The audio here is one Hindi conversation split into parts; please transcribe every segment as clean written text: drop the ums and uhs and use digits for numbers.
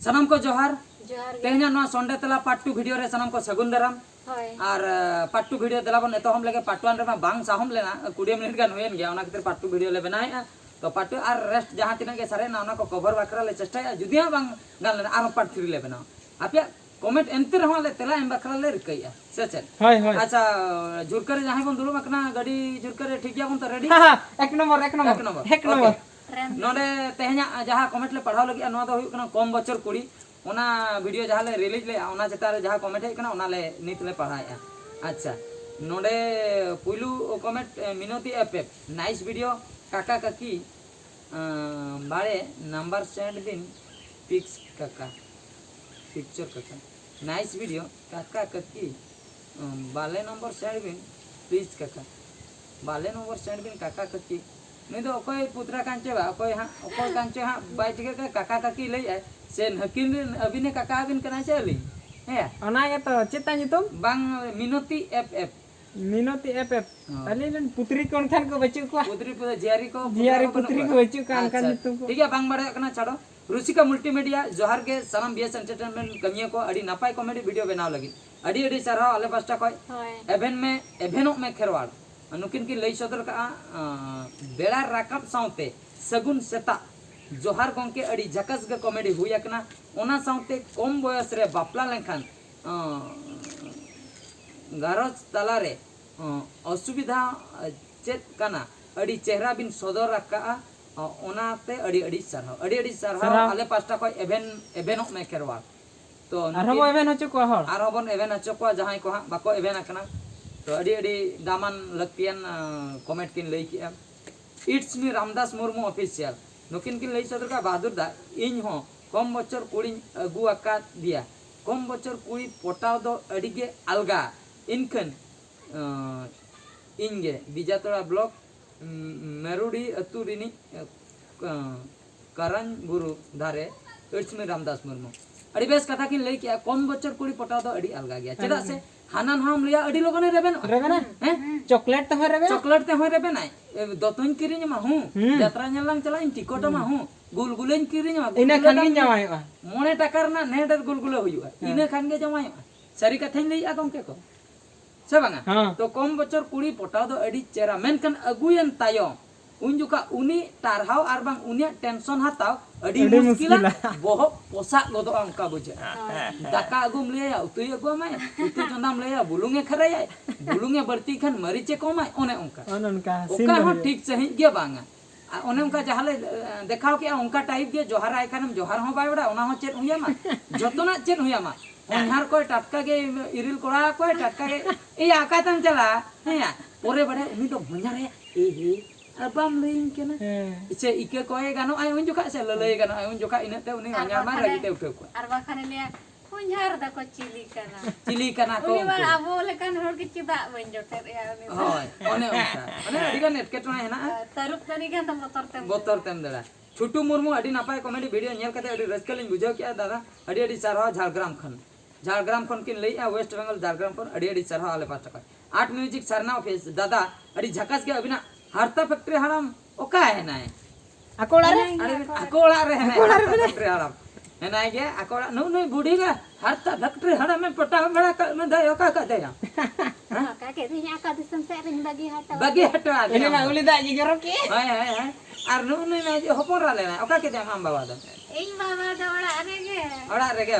सनम को जोहार जोहार तेहना नवा संडे तला पार्ट 2 वीडियो रे सनम को सगुन दराम होय और पार्ट 2 वीडियो तला बन एतो हम लगे पार्ट 1 रे बांग साहम लेना 20 मिनट गान होयन गया ओना खातिर पार्ट 2 वीडियो ले बनाया तो पार्ट 2 और रेस्ट जहां तिना के सारे ना ओना को कवर बाकरा ले चेष्टा जुदिया बांग गान लेना और पार्ट 3 ले बना आपया कमेंट एंते रहा ले तेला एम बाकरा ले रिकैया से चल हाय हाय अच्छा जुरकर जहां बन दुलु मकना गाड़ी जुरकर ठीक गया बन तो रेडी हां एक नंबर नोडे तेहना जहां कमेंट ले पढ़ाव लगी नो दो हुई कना कम बचर कुड़ी ओना वीडियो जहां ले रिलीज ले ओना चेता रे जहां कमेंट है कना ओना ले नित ले पढ़ाया अच्छा नोडे पुलू कमेंट मिनती एप नाइस वीडियो काका काकी बारे नंबर सेंड दिन पिक्स काका पिक्चर काका नाइस वीडियो काका काकी बाले नंबर सेंड दिन प्लीज काका बाले नंबर सेंड दिन काका काकी नहीं तो अकोय पुत्रा कांचे बा अकोय कांचे हां बाय ठीक है काका काकी लई आय से हकिन अबिने काका अबिन कना चली हे ओना ये तो चिता नितुम बांग मिनती एफ मिनती एफ अलिन पुत्री कोन खान को बच्चू को पुत्री जियारी पुत्री को बच्चू कान का नितुम को ठीक है बांग बड़ा कना छाड़ो रुचिका मल्टीमीडिया जोहार के सलाम बीएस एंटरटेनमेंट कमिया को अडी नापाय कॉमेडी वीडियो बनाव लगी अडी अडी सरहा आले पास्टा कोय एवेनो में खेरवाड़ नुकिन की लई सदर का बेड़ा राकब साउते सगुन सेता जोहार गोंके अड़ी झकस ग कॉमेडी हुई अकना ओना साउते कम बयस रे बापला लेखान गारज तला रे असुविधा चेत कना अड़ी चेहरा बिन सदर रखा ओनाते अड़ी सरहा आले पास्टा को एवेनो में खेरवाड़ तो आरो एवेन होचो को हर आरो बन एवेन होचो को जहां को हा बाको एवेन अकना तो अड़ी दामन लक्तियन कमेंट किन लई किया it's me Ramdas Murmu official नुकिन किन लई सदर का बहादुर दा इन हो कम बच्चर कुड़ी अगु आका दिया कम बच्चर कुड़ी पोटाव दो अड़ी गे अलगा इनखन इनगे बिजातोड़ा ब्लॉक मेरुडी अतु रिनी करन गुरु धारे इट्स मी रामदास मुर्मू अड़ी बेस कथा किन लई किया कम बच्चर कुड़ी पोटाव दो अड़ी अलगा गया चेदा से हानान हम लिया अड़ी लोगन रेबेन हैं चॉकलेट ते हो रेबेन दतन किरिन मा हूं यात्रा नेलांग चला इन टिकट मा हूं गुलगुलेन किरिन मा इना खान गे जमायवा मोने टाका रना नेडर गुलगुले हुआ इना खान गे जमायवा सारी कथा लई आ गमके को से बांगा तो कम बचर कुड़ी पोटाव दो अड़ी चेरा मेनकन अगुयन तायो उन जुका उनी टारहाव आर बांग उनिया टेंशन हाताव अड़ी मुश्किल बहुत पोसा गदो अंका बुझे दाका अगुम लेया उतुय अगु माय उतु चंदाम लेया बुलुंगे खराय बुलुंगे बढ़ती खन मरीचे कमाय ओने उनका ओका हो ठीक सही गे बांगा ओने उनका जहाले देखाव के उनका टाइप गे जोहार आय खानम जोहार हो बाय बड़ा ओना हो चेत हुया मा जतोना चेत हुया मा ओनहार को टटका गे इरिल कोड़ा को टटका गे ए आका तम चला हेया पोरे बड़े उनी तो भंजा रे ए हे abam leing kena ice ike koe gano ay un juga se lelei gano ay un juga ine te uni hanya mar lagi te utek ar bakane le punjar da ko cili kana ko uni mar abo lekan hor ki cida benjoter ya uni hoy one adi kan net ketona hena tarup tani kan botor tem dala छोटू मुर्मू अडी नापाय कॉमेडी वीडियो नेल कते अडी रसकलिन बुझाव किया दादा अडी सरहा झारग्राम खन किन लई वेस्ट बंगाल झारग्राम खन अडी सरहा आले पास टका 8 म्यूजिक सरना ऑफिस दादा अडी झकास के अबिना हारता फैक्ट्री हराम ओका है ना अकोड़ा रे फैक्ट्री हराम है ना के अकोड़ा नु बूढ़ी का हारता फैक्ट्री हराम में पटा बड़ा में दे ओका का दे का के नी आका दिसम से रिन बगी हटा इने मा उली दा जी जरो के हाय आर नु ने होपर रा लेना ओका के दे हम बाबा दा इन बाबा दा ओड़ा रे के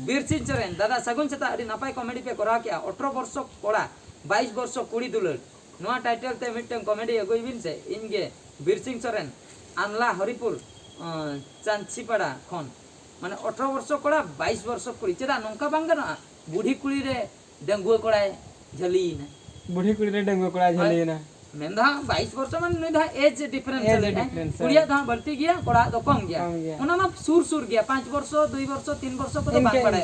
बीर सिंह चरेन दादा सगुन चता अडी नापाय कॉमेडी पे करा के 18 वर्ष कोड़ा 22 वर्ष कुड़ी दुलर नोआ टाइटल ते मिटन कॉमेडी अगोइबिन से इनगे बीर सिंह सोरेन आनला हरिपुर चांदसीपाड़ा खन माने 18 वर्ष कोड़ा 22 वर्ष कुड़ी चेदा नंका बांगना बूढ़ी कुड़ी रे डंगुआ कोड़ा झली ना बूढ़ी कुड़ी रे डंगुआ कोड़ा झली ना मेंधा 22 वर्ष मन नै धा एज डिफरेंस चले कुड़िया धा बढ़ती गया कोड़ा तो कम गया ओना मा सुर गया 5 वर्ष 2 वर्ष 3 वर्ष को तो बांग पड़े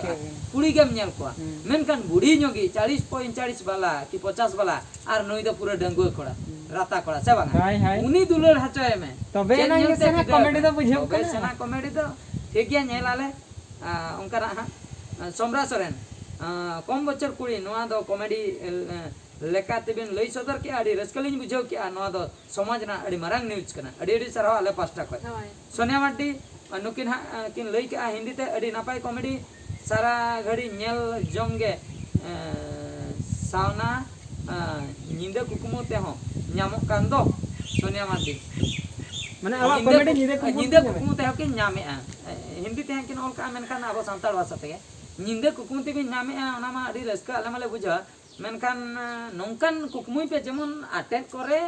कुड़ी गेम नेल को मेनकन बूढ़ी जोगी 40 45 वाला कि 50 वाला आर नई तो पूरा डंगुआ कोड़ा राता कोड़ा से बांगा उनी दुलर हचय में तबे ना ये सेना कॉमेडी तो बुझो के सेना कॉमेडी तो ठीक गया नेल आले उनका सोमरा सोरेन कम बच्चर कुड़ी नोआ दो कॉमेडी लेकाते बिन लई सदर के अड़ी रसकलिन बुझाव के नोआ दो समाज ना अड़ी मरांग न्यूज कना अड़ी सरहा आले पास्टा को सोनिया माटी नुकिन हाँ किन लई के हिंदी ते अड़ी नापाय कॉमेडी सारा घड़ी नेल जोंगे सावना निंदा कुकुमो ते हो ᱧᱟᱢᱚᱜ ᱠᱟᱱ ᱫᱚ सोनिया मार्डी माने आवा कॉमेडी निंदा कुकुमो ते हो के ᱧᱟᱢᱮᱜᱼᱟ हिंदी ते किन ऑल का मेनखान आबो सांताड़ भाषा ते निंदा कुकुमो ते भी ᱧᱟᱢᱮᱜᱼᱟ ओना मा अड़ी रस्का आले माले बुझा मेनखान नोंकान कुकुमुई पे जेमन अटेक करे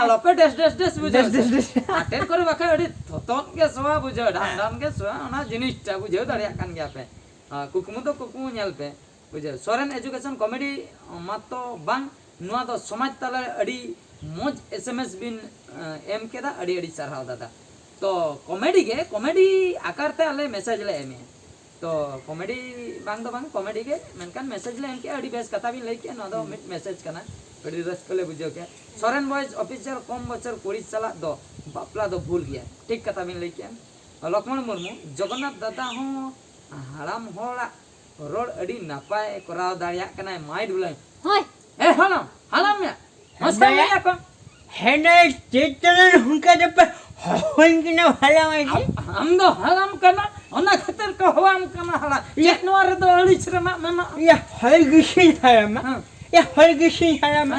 आलोपे डेस बुझा अटेक करे बाका अड़ी थोतोन के सोआ बुझा डान के सोआ ओना जिनिसटा बुझा दाड़िया कान गया पे कुकुमु तो कुकुमु नेल पे बुझा सोरेन एजुकेशन कॉमेडी मातो बांग नुआ तो समाज तला अड़ी मोज एसएमएस बिन एम केदा अड़ी अड़ी सरहाव दादा तो कॉमेडी आकार ते आले मैसेज ले एमे तो कॉमेडी बांग दो बांग कॉमेडी के मेनकान मैसेज ले एम के अड़ी बेस कथा बिन लई के नो दो मिट मैसेज कना अड़ी रस्क ले बुझो के सोरेन बॉयज ऑफिसर कम बचर कुड़ी चला दो बापला दो भूल गया ठीक कथा बिन लई के लक्ष्मण मुर्मू जगन्नाथ दादा हो हराम होड़ा रोड अड़ी नापाय कराव दाड़िया कना माइड बुलाई होय ए हलाम में हंसका में या कौन हेने चेतन हुनका जब होइन कि ना हलाम है हम दो हलाम करना ओना खतर को हवाम करना हला चेतनवार दो अड़ी छरमा मना या हल गिशी हलाम या हल गिशी हलाम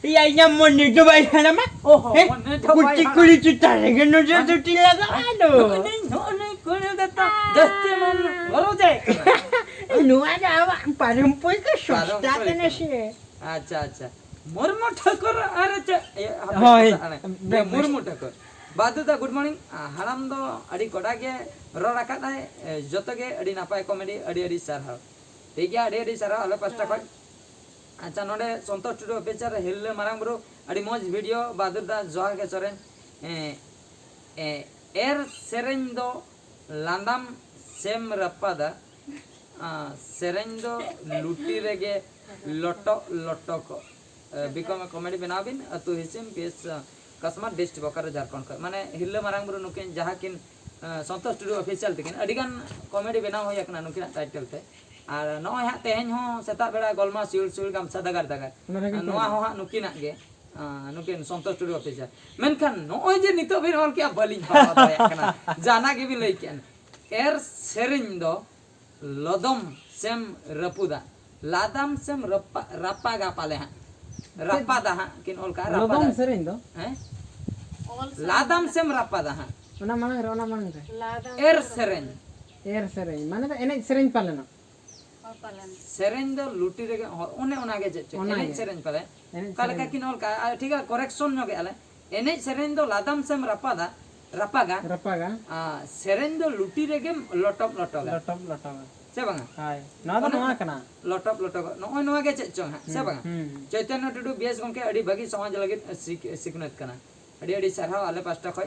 या या मोने तो भाई हलाम ओहो मोने तो भाई कुड़ी चुतारे के नो जो टूटी लगा दो नहीं कोने देता दस्ते मन भरो जाए नुआ जावा परंपरा का सस्ता तने से अच्छा मुर्मू ठाकुर अरे हाय मुर्मू ठाकुर बादुदा गुड मॉर्निंग हराम दो अड़ी कोडा के रोड आकादा है जतो के अड़ी नापाय कॉमेडी अड़ी सरहाव ठीक है अड़ी सरहाव आले पास्टा खय अच्छा नोडे संतोष स्टूडियो ऑफिसर हिल्ले मारांग ब्रो अड़ी मौज वीडियो बादुदा जोहार के सोरेन एर सेरेन दो लांदाम सेम रप्पादा सेरेन दो लुटी रेगे लोटो को बिकम कॉमेडी बनाबिन अतु हिसिम केस कसमा डिस्ट बकर झारखंड को माने हिल्ले मारांग ब्रो नुकिन जहां किन संतोष स्टूडियो ऑफिशियल तकिन अडिगान कॉमेडी बनाव होय एकना नुकिन टाइटल ते आर नय हा तेहन हो सेता बेड़ा गोलमा सुल गामसा दगार नोआ हो हा नुकिना गे नुकिन संतोष स्टूडियो ऑफिशियल मेनखान नय जे नितो बिन ऑल के बलिन पावा दाया कना जाना के भी लई केन एर सेरिन दो लदम सेम रपुदा लादम सेम रप्पा गा पाले हा रप्पा दा हा किन ऑल का रप्पा लदम सेरिन दो हैं लादम सेम रप्पा दा हा ओना मांग रे एर सेरेन माने तो एने सेरिन पालेना सेरेन दो लुटी रे ओना गे जे एने सेरेन पाले काले का किन ऑल का ठीक है करेक्शन न गे आले एने सेरेन दो लादम सेम रप्पागा सेरेन दो लुटी रे गे लटप से बांगा हाय ना तो नोआ कना लटप नोय नोआ गे चे चों से बांगा चैतन्य टुडू बीएस गंके अडी भागी समाज लगे सिकनत कना अडी सरहाव आले पास्टा खय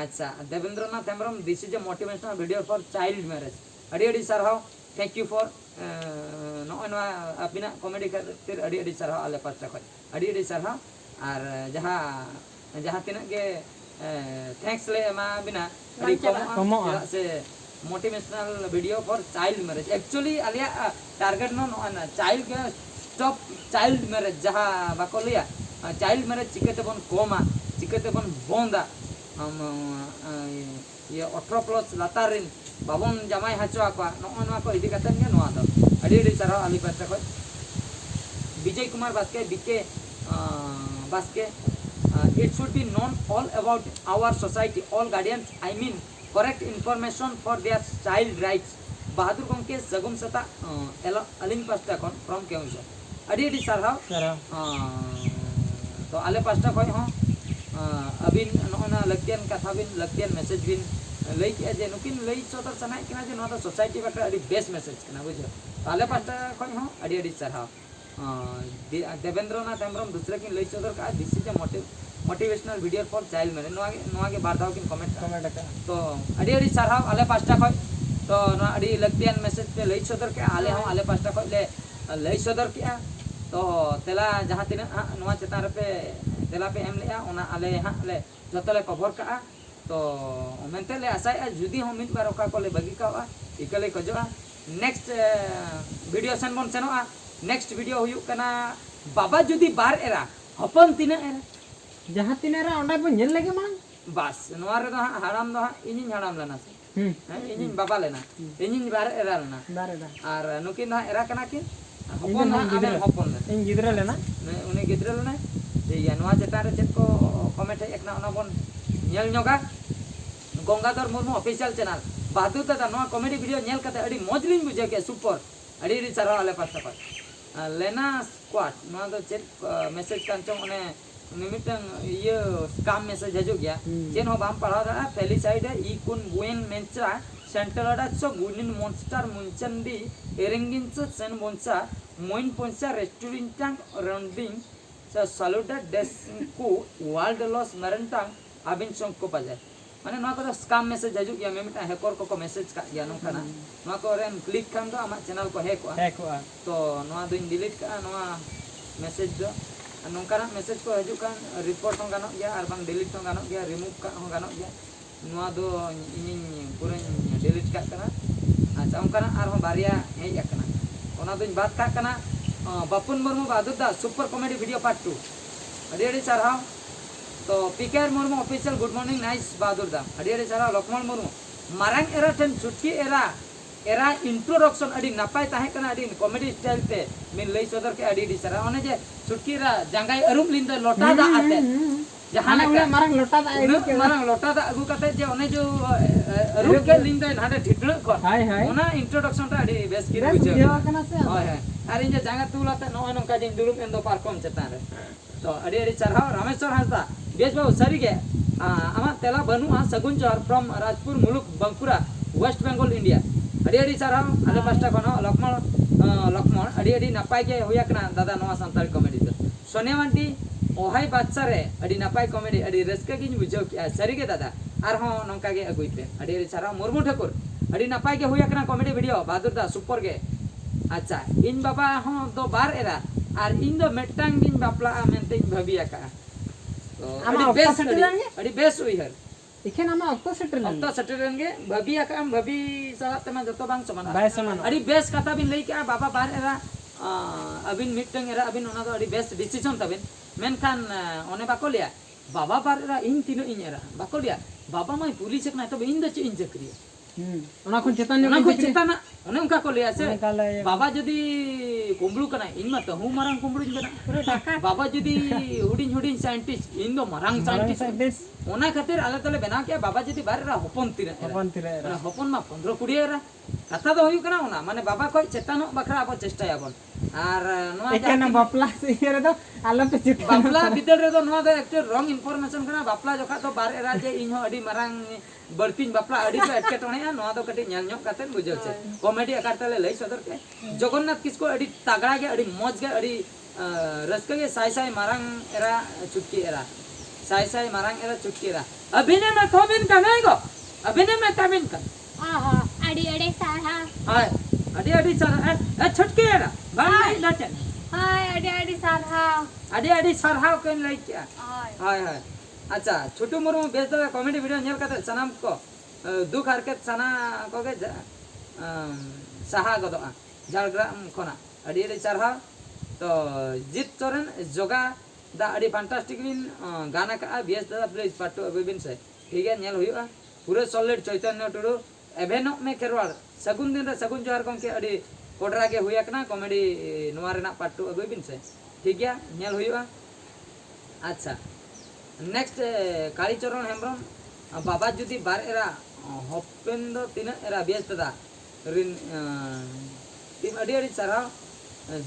अच्छा Devendranath Hembram this is a motivational video for child marriage अडी सरहाव थैंक यू फॉर नोय नोआ अपिना कॉमेडी खातिर अडी सरहाव आले पास्टा खय अडी सरहाव आर जहां तिना के थैंक्स ले मा बिना अडी कमो से motivational video for child marriage actually आलिया टारगेट नो ना चाइल्ड के स्टॉप चाइल्ड मैरिज जहां बाको लिया चाइल्ड मैरिज चिकते बन कोमा चिकते बन बोंदा ये 18 प्लस लातारिन बाबन जमाई हाचवा को नो को इदी कतन के नो दो अडी सरहाव आली पास्ता को Vijay Kumar BK Baske it should be known all about our society all guardians I mean correct information for their child rights बहादुर गंके सगुम सता अलिंग पास्टा कोन फ्रॉम केउंस अडी सरहाव तो आले पास्टा खय हो अबिन नोना लक्तियन कथा बिन लक्तियन मैसेज बिन लई के जे नुकिन लई चोतर सनाय किना जे नो सोसाइटी बट अडी बेस्ट मैसेज किना बुझो आले पास्टा खय हो अडी सरहाव देवेंद्रनाथ हेम्ब्रम दूसरे किन लई चोतर का this is a motivational video for child marriage नोआ के बारदाव किन कमेंट तो अडी सरहाव आले पास्टा खय तो ना अडी लक्तियन मैसेज पे लई सदर के आले हम आले पास्टा खय ले लई सदर के तो तेला जहां तिना नोआ चेतान रे पे तेला पे एम लेया ओना आले हां ले जतले कवर का तो मेनते ले आशा जुदी हम मित बार ओका को ले बगी का इकले खजोआ नेक्स्ट वीडियो सन बन सेनोआ नेक्स्ट वीडियो हुयु कना बाबा जुदी बार एरा हपन तिना एरा जहां तिना एरा ओंडा बन नेल लगे मान bas noa re do haram do iniñ haram lena se iniñ baba lena iniñ bar era lena ar nukin do era kana kin hopon ame hopon lena इन गिदरा लेना uni gidra lena je ya noa cheta re chet ko comment hej ekna ona bon nyel nyoga Gonggadhar Murmu official channel Bahadur Dada noa comedy video nyel kate adi moj lin bujhe ke super adi sarah ale pasta pa Lena squad noa do chet message kan chong one nimitang ye scam message hajuk ya chen ho bam padha da felicide ikun buen mencha center ada so gunin monster munchandi erengin so sen moncha moin poncha restaurant tang rounding so saluda desku world loss marantang abin song ko bajar mane noa ko scam message hajuk ya memita hacker ko message ka ya nong kana noa ko ren click kan do ama channel ko hack to noa do delete ka noa message do nongkana message ko hajuk kan report hong ganok ya ar bang delete hong ganok ya remove ka hong ganok ya noa do iniñ pura delete ka kana acha ongkana ar hong baria hej akana ona do bat ka kana Bapun Murmu Bahadur Da super comedy video part 2 adi sarhaw to PKR Murmu official good morning nice Bahadur Da adi sarhaw Lokman Murmu marang era ten chutki era introduction adi napai tahe kana adi comedy style te min lei sodor ke adi sarhaw one je chutki ra jangai arum linda lota da ate jahan ka marang lota da agu kate je one jo arum ke linda hade thitna ko hi ona introduction ta adi best kiri bujhe hoy hoy ar inje janga tulata no nongka jing durum endo parkom chetan re to adi sarhaw Rameshwar Hasda bes babu sari ge ama tela banu sagun jor from Rajpur muluk Bankura West Bengal India adi sarhaw ale pasta kono Lokman adi napai ge hoya kana dada noa santali comedy do Sonia Wanti ohai bachcha re adi napai comedy adi raska giñ bujhaw ki sari ge dada ar ho nongka ge agui pe adi sarhaw Murmu Thakur adi napai ge hoya kana comedy video Bahadur Da super ge acha in baba ho do bar era ar in do metang din bapla mente bhabi aka to adi best uihar इखे नामा octo settle octo saturn ge bhabi aka bhabi salat tema joto bang saman बाय समान adi best kata bin lei ka baba bar era abin metang era abin ona do adi best decision tabin menkan one bakolia baba bar era in tino in era bakolia baba mai police ek na to in do che in jakri ona kun chetan ona ko cetana one unka ko liya se baba jodi kumblu kana in ma to hu marang kumblu bena baba jodi hudin scientist in do marang scientist ona khatir ala tale bena kya baba jodi barra hopon tira hopon ma 15 20 era katha do hoyu kana ona mane baba ko cetano bakra abo chesta yabon ar noa ekena bapla sehre do ala pe chetan bapla bidal re do noa do ekte wrong information kana bapla jokha to bar era je inho adi marang bertin bapla adi to etketone noa do kati nyal nyok katen bujau che comedy akar tale lei sodor ke Jagannath kisko adi tagda ge adi moj ge adi raska ge sai marang era chutki era sai marang era chutki era abhinay mein tobin ka nahi go abhinay mein tabin ka aha adi sarha hai adi sarha chutki era bang nahi hai adi sarha adi sarha ken lai kya hai acha Chotu Murmu bes da comedy video nyel kate sanam ko dukh harket sana ko ge saha godo Jhargram khona adi sarha to Jit Soren joga da adi fantastic bin gana ka bes da please part 2 abin se ठीक है nyel huyuga pura solid Chaitanya Tudu eveno me kerwal sagun din ra sagun johar gomke adi kodra ge huya kana comedy noa rena part 2 abin se ठीक है nyel huyuga acha next Kali Charan Hembrom baba jodi bar era hopendo tina era bes da rin tim adi sarha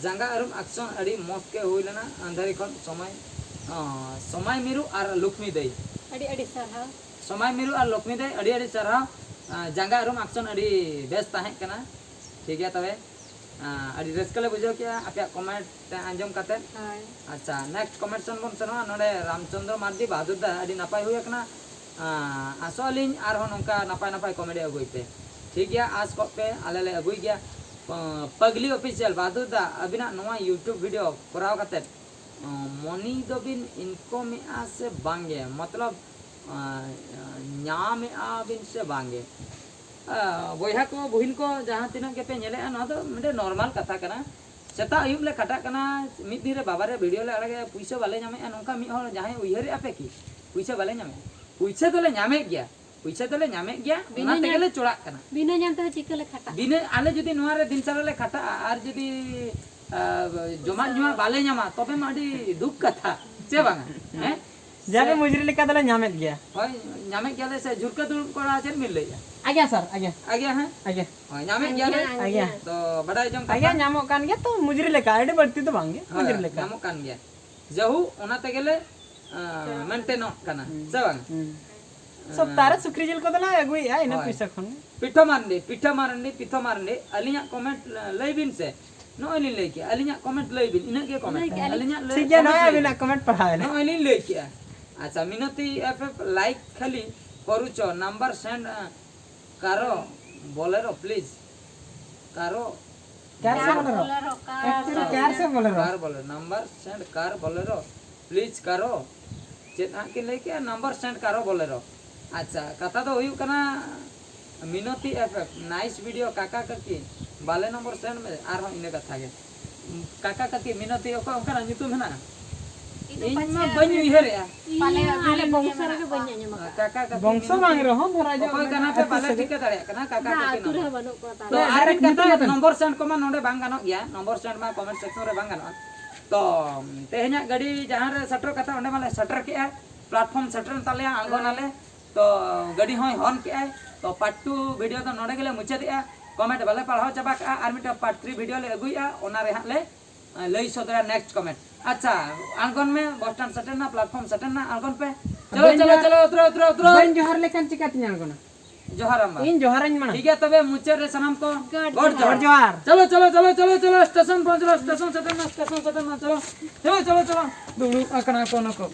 janga arum action adi mokke hoilana andhari kon somay miru ar Lukmi Dai adi sarha somay miru ar Lukmi Dai adi sarha janga arum action adi best tahe kana ठीक है तबे adi raskale bujau kya apya comment anjom katen acha next comment son bon sano node Ramchandra Mardi Bahadur Da adi napai huya kana asolin ar hon onka napai comedy agoi pe ठीक है आज को पे alele agoi gya Pagli official Bahadur Da abina noa YouTube video koraw katen moni dobin income ase bange matlab nyame abin se bange boyha ko buhin ko jahan tinang ke pe nyele no do mede normal katha kana seta ayub le khata kana mid dire baba re video le alage puisa bale nyame nongka mi hor jahe uihari ape ki puisa bale nyame पुइसा तो ले ᱧᱟᱢᱮ ᱜᱮᱭᱟ पुइसा तो ले ᱧᱟᱢᱮ ᱜᱮᱭᱟ ᱚᱱᱟ ᱛᱮᱜᱮ ᱞᱮ ᱪᱚᱲᱟᱜ ᱠᱟᱱᱟ बिना जानते हो चिकले खटा बिना आले जुदी नोआ रे दिन सारा ले खाटाआ आर जुदी जमा जुमा बाले ᱧᱟᱢᱟ तबे मा अडी दुख कथा चे बांगा हैं जाके मुजरी लेका दले ᱧᱟᱢᱮᱫ ᱜᱮᱭᱟ होय ᱧᱟᱢᱮ ᱜᱮᱭᱟ ले से झुरका दुरुब कोड़ा चेर मिल लेया आज्ञा सर आज्ञा आगे हैं आज्ञा होय ᱧᱟᱢᱮ गया ले आज्ञा तो बड़ाई जम आज्ञा ᱧᱟᱢᱚᱜ ᱠᱟᱱ ᱜᱮᱭᱟ तो मुजरी लेका एडे बढ़ती तो बांगे मुजरी लेका ᱧᱟᱢᱚᱜ ᱠᱟᱱ ᱜᱮᱭᱟ जहू ओना तेगे ले मेंटेनᱚᱜ ᱠᱟᱱᱟ चे बांगा सब तारे सुक्री जिल को दला अगुई आ इना पैसा खन पिठो मारंडी अलिया कमेंट लई बिन से नो अलिन लई के अलिया कमेंट लई बिन इना के कमेंट अलिया लई ठीक है ना बिना कमेंट पढ़ाए नो अलिन लई के अच्छा मिनती एफएफ लाइक खाली करूचो नंबर सेंड करो बोलेरो प्लीज करो कार से बोलेरो एक्चुअली कार से Bolero car Bolero number send कर बोलेरो प्लीज करो चेता के लेके नंबर सेंड करो बोलेरो अच्छा कथा तो हुई कना मिनती एफएफ नाइस वीडियो काका काकी बाले नंबर सेंड में आर हम इने कथा के काका काकी मिनती ओको ओकरा ᱧᱩᱛᱩᱢ हेना इन मा बन उइहर या पाले आले बंसर के बन्या ᱧᱟᱢᱟ काका काकी वंशो मांग रहो धरा जो ओको कना पे बाले ठीक दाड़े कना काका काकी आतुरे बनो को ता तो आरे कथा नंबर सेंड को मा नोडे बांग गानो गया नंबर सेंड मा कमेंट सेक्शन रे बांग गानो तो तेहना गाड़ी जहां रे सटर कथा ओंडे माले सटर के प्लेटफॉर्म सटर ताले आंगोनाले तो गाड़ी होय हॉर्न के तो पार्ट 2 वीडियो तो नोडे गेले मुचादिया कमेंट बाले पढ़ाओ चाबा का आर मिटा पार्ट 3 वीडियो ले अगुया ओना रे हाले लई सदरा नेक्स्ट कमेंट अच्छा आंगन में बस स्टैंड सटर ना प्लेटफॉर्म सटर ना आंगन पे चलो चलो चलो उतरो उतरो उतरो बन जोहर लेकन चिका तिया कोना जोहार अम्मा इन जोहरन मना ठीक है तबे मुचे रे सनम को गॉड जोहार चलो चलो चलो चलो चलो स्टेशन पहुंच लो स्टेशन सटर ना चलो चलो चलो चलो दुड़ू अकना कोनो को